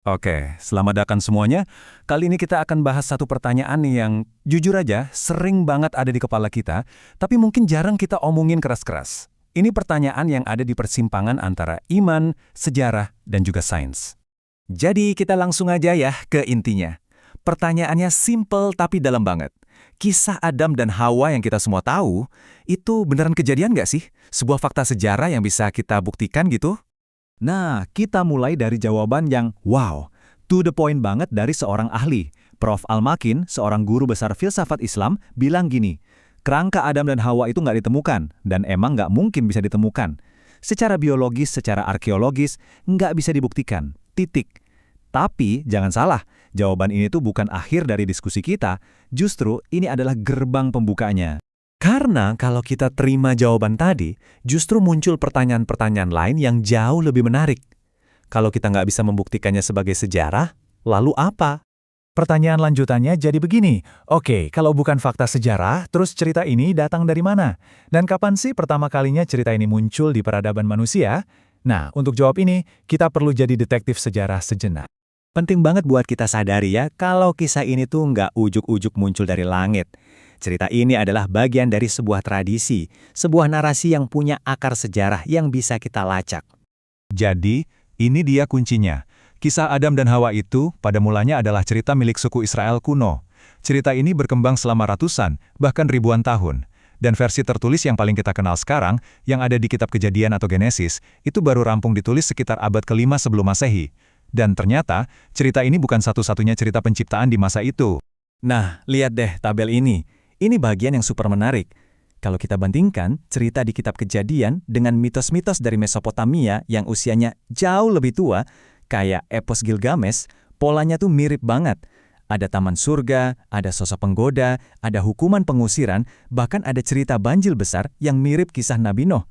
Oke, selamat datang semuanya. Kali ini kita akan bahas satu pertanyaan nih yang jujur aja sering banget ada di kepala kita, tapi mungkin jarang kita omongin keras-keras. Ini pertanyaan yang ada di persimpangan antara iman, sejarah, dan juga sains. Jadi kita langsung aja ya ke intinya. Pertanyaannya simple tapi dalam banget. Kisah Adam dan Hawa yang kita semua tahu, itu beneran kejadian nggak sih? Sebuah fakta sejarah yang bisa kita buktikan gitu? Nah, kita mulai dari jawaban yang wow, to the point banget dari seorang ahli. Prof. Al-Makin, seorang guru besar filsafat Islam, bilang gini, kerangka Adam dan Hawa itu nggak ditemukan, dan emang nggak mungkin bisa ditemukan. Secara biologis, secara arkeologis, nggak bisa dibuktikan. Titik. Tapi, jangan salah, jawaban ini tuh bukan akhir dari diskusi kita, justru ini adalah gerbang pembukanya. Karena kalau kita terima jawaban tadi, justru muncul pertanyaan-pertanyaan lain yang jauh lebih menarik. Kalau kita nggak bisa membuktikannya sebagai sejarah, lalu apa? Pertanyaan lanjutannya jadi begini, oke, kalau bukan fakta sejarah, terus cerita ini datang dari mana? Dan kapan sih pertama kalinya cerita ini muncul di peradaban manusia? Nah, untuk jawab ini, kita perlu jadi detektif sejarah sejenak. Penting banget buat kita sadari ya, kalau kisah ini tuh nggak ujuk-ujuk muncul dari langit. Cerita ini adalah bagian dari sebuah tradisi, sebuah narasi yang punya akar sejarah yang bisa kita lacak. Jadi, ini dia kuncinya. Kisah Adam dan Hawa itu pada mulanya adalah cerita milik suku Israel kuno. Cerita ini berkembang selama ratusan, bahkan ribuan tahun. Dan versi tertulis yang paling kita kenal sekarang, yang ada di kitab Kejadian atau Genesis, itu baru rampung ditulis sekitar abad ke-5 sebelum Masehi. Dan ternyata, cerita ini bukan satu-satunya cerita penciptaan di masa itu. Nah, lihat deh tabel ini. Ini bagian yang super menarik. Kalau kita bandingkan cerita di kitab Kejadian dengan mitos-mitos dari Mesopotamia yang usianya jauh lebih tua, kayak epos Gilgamesh, polanya tuh mirip banget. Ada taman surga, ada sosok penggoda, ada hukuman pengusiran, bahkan ada cerita banjir besar yang mirip kisah Nabi Nuh.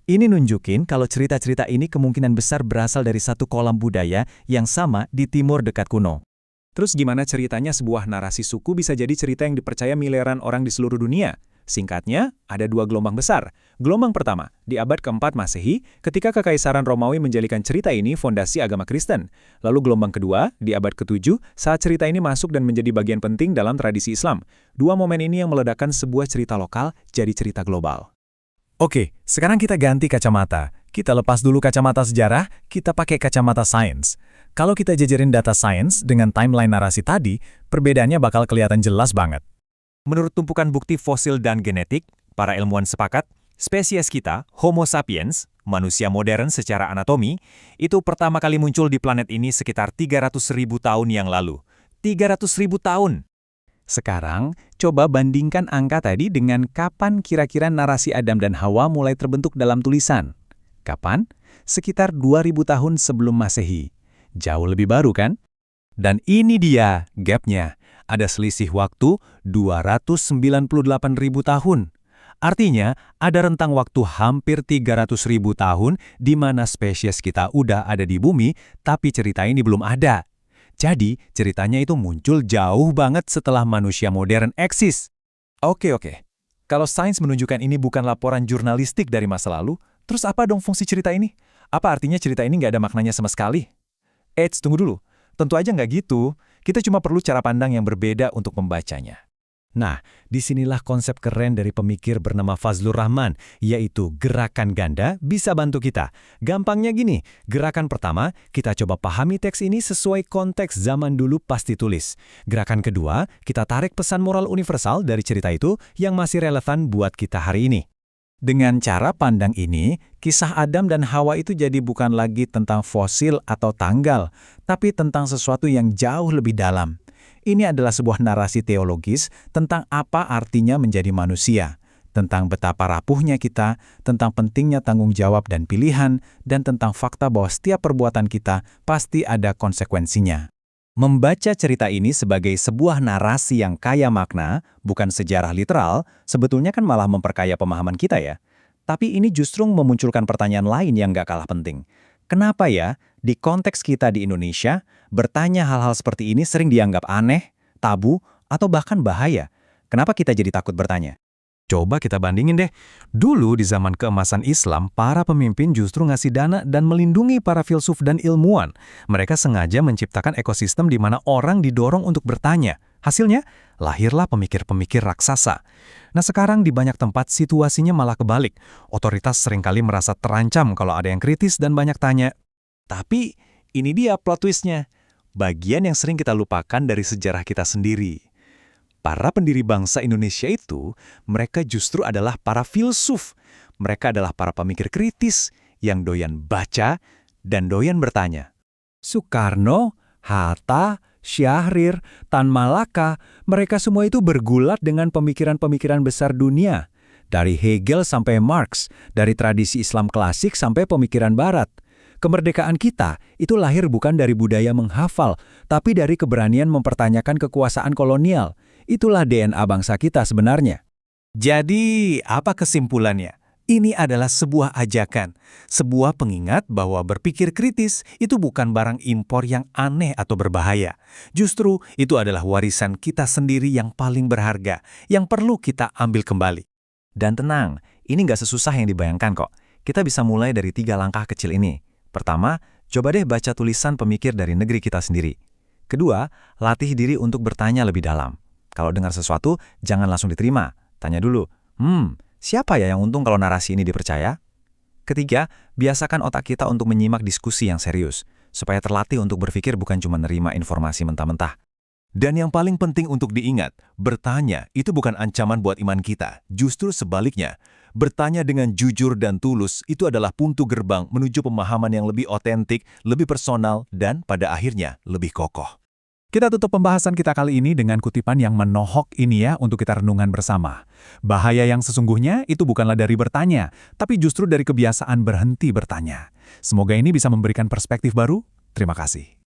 Ini nunjukin kalau cerita-cerita ini kemungkinan besar berasal dari satu kolam budaya yang sama di timur dekat kuno. Terus gimana ceritanya sebuah narasi suku bisa jadi cerita yang dipercaya miliaran orang di seluruh dunia? Singkatnya, ada dua gelombang besar. Gelombang pertama, di abad ke-4 Masehi, ketika Kekaisaran Romawi menjadikan cerita ini fondasi agama Kristen. Lalu gelombang kedua, di abad ke-7, saat cerita ini masuk dan menjadi bagian penting dalam tradisi Islam. Dua momen ini yang meledakkan sebuah cerita lokal jadi cerita global. Oke, sekarang kita ganti kacamata. Kita lepas dulu kacamata sejarah, kita pakai kacamata sains. Kalau kita jajarin data sains dengan timeline narasi tadi, perbedaannya bakal kelihatan jelas banget. Menurut tumpukan bukti fosil dan genetik, para ilmuwan sepakat, spesies kita, Homo sapiens, manusia modern secara anatomi, itu pertama kali muncul di planet ini sekitar 300.000 tahun yang lalu. 300.000 tahun! Sekarang, coba bandingkan angka tadi dengan kapan kira-kira narasi Adam dan Hawa mulai terbentuk dalam tulisan. Kapan? Sekitar 2000 tahun sebelum Masehi. Jauh lebih baru kan? Dan ini dia gapnya. Ada selisih waktu 298.000 tahun. Artinya, ada rentang waktu hampir 300.000 tahun di mana spesies kita udah ada di bumi, tapi cerita ini belum ada. Jadi, ceritanya itu muncul jauh banget setelah manusia modern eksis. Oke. Kalau sains menunjukkan ini bukan laporan jurnalistik dari masa lalu, terus apa dong fungsi cerita ini? Apa artinya cerita ini nggak ada maknanya sama sekali? Eits, tunggu dulu. Tentu aja nggak gitu. Kita cuma perlu cara pandang yang berbeda untuk membacanya. Nah, disinilah konsep keren dari pemikir bernama Fazlur Rahman, yaitu gerakan ganda bisa bantu kita. Gampangnya gini, gerakan pertama, kita coba pahami teks ini sesuai konteks zaman dulu pas ditulis. Gerakan kedua, kita tarik pesan moral universal dari cerita itu yang masih relevan buat kita hari ini. Dengan cara pandang ini, kisah Adam dan Hawa itu jadi bukan lagi tentang fosil atau tanggal, tapi tentang sesuatu yang jauh lebih dalam. Ini adalah sebuah narasi teologis tentang apa artinya menjadi manusia, tentang betapa rapuhnya kita, tentang pentingnya tanggung jawab dan pilihan, dan tentang fakta bahwa setiap perbuatan kita pasti ada konsekuensinya. Membaca cerita ini sebagai sebuah narasi yang kaya makna, bukan sejarah literal, sebetulnya kan malah memperkaya pemahaman kita ya. Tapi ini justru memunculkan pertanyaan lain yang nggak kalah penting. Kenapa ya, di konteks kita di Indonesia, bertanya hal-hal seperti ini sering dianggap aneh, tabu, atau bahkan bahaya? Kenapa kita jadi takut bertanya? Coba kita bandingin deh. Dulu di zaman keemasan Islam, para pemimpin justru ngasih dana dan melindungi para filsuf dan ilmuwan. Mereka sengaja menciptakan ekosistem di mana orang didorong untuk bertanya. Hasilnya, lahirlah pemikir-pemikir raksasa. Nah sekarang di banyak tempat situasinya malah kebalik. Otoritas seringkali merasa terancam kalau ada yang kritis dan banyak tanya. Tapi ini dia plot twist-nya. Bagian yang sering kita lupakan dari sejarah kita sendiri. Para pendiri bangsa Indonesia itu, mereka justru adalah para filsuf. Mereka adalah para pemikir kritis yang doyan baca dan doyan bertanya. Soekarno, Hatta, Syahrir, Tan Malaka, mereka semua itu bergulat dengan pemikiran-pemikiran besar dunia. Dari Hegel sampai Marx, dari tradisi Islam klasik sampai pemikiran Barat. Kemerdekaan kita itu lahir bukan dari budaya menghafal, tapi dari keberanian mempertanyakan kekuasaan kolonial. Itulah DNA bangsa kita sebenarnya. Jadi, apa kesimpulannya? Ini adalah sebuah ajakan, sebuah pengingat bahwa berpikir kritis itu bukan barang impor yang aneh atau berbahaya. Justru, itu adalah warisan kita sendiri yang paling berharga, yang perlu kita ambil kembali. Dan tenang, ini nggak sesusah yang dibayangkan kok. Kita bisa mulai dari 3 langkah kecil ini. Pertama, coba deh baca tulisan pemikir dari negeri kita sendiri. Kedua, latih diri untuk bertanya lebih dalam. Kalau dengar sesuatu, jangan langsung diterima. Tanya dulu, siapa ya yang untung kalau narasi ini dipercaya? Ketiga, biasakan otak kita untuk menyimak diskusi yang serius, supaya terlatih untuk berpikir bukan cuma nerima informasi mentah-mentah. Dan yang paling penting untuk diingat, bertanya itu bukan ancaman buat iman kita. Justru sebaliknya, bertanya dengan jujur dan tulus itu adalah pintu gerbang menuju pemahaman yang lebih otentik, lebih personal, dan pada akhirnya lebih kokoh. Kita tutup pembahasan kita kali ini dengan kutipan yang menohok ini ya untuk kita renungan bersama. Bahaya yang sesungguhnya itu bukanlah dari bertanya, tapi justru dari kebiasaan berhenti bertanya. Semoga ini bisa memberikan perspektif baru. Terima kasih.